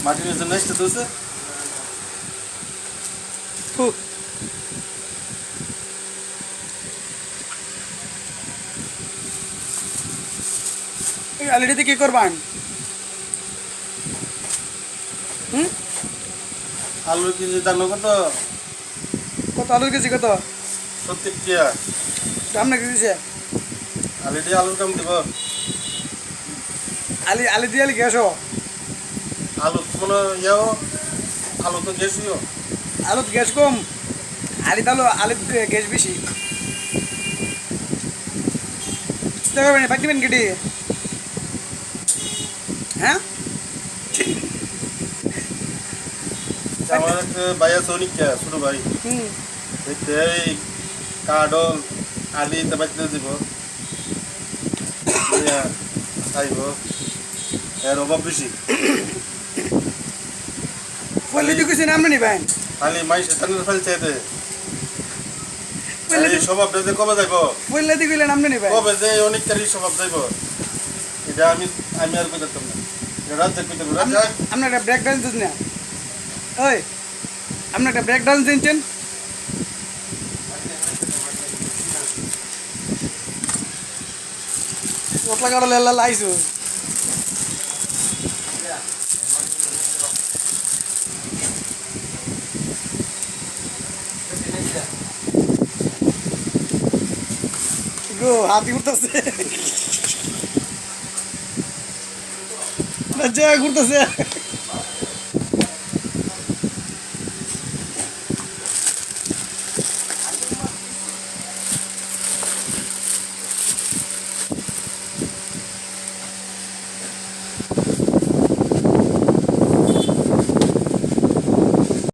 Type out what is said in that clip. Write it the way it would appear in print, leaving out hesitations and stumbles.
মাটির জন্য এসে তুলছে আলুটিতে কি করবেন? আলুর কেজি দাম কত? কত আলুর কেজি কত? 70 টাকা। দাম না কেজি? আলু দিয়ে আলুর দাম দিব। আলি দিয়ে আলি গ্যাসও আলু কোনো ইয়াও আলু তো গ্যাসইও। আলুত গ্যাস কম, আলিত গ্যাস বেশি। চিন্তা করবেন বাদ দিবেন কেটে, হ্যাঁ? আমার একটা ভাই আছে অনিকা, ছোট ভাই। দেখতে এই কাডল আলি তে বাচ্চা দিব খাইব, এর অভাব বেশি। পল্লি তো কিছু নাম নিবেন, খালি মাই সেতানের ফেলছে এতে এই স্বভাব যে কবে যাইব? পল্লি দি গেলে নাম নিবেন। কবে যে অনেকটারই স্বভাব যাইব এটা আমি আর কইতাম না। এটা রাজ্যে কইতাম রাজ্যে আপনার একটা ব্রেক ডান্স দিন না, ওই আপনার একটা ব্রেক ডান্স দিনছেন। কতলা কাটা লেলা লাইছো গো হাতি উঠতেছে না, যে ঘুরতেছে।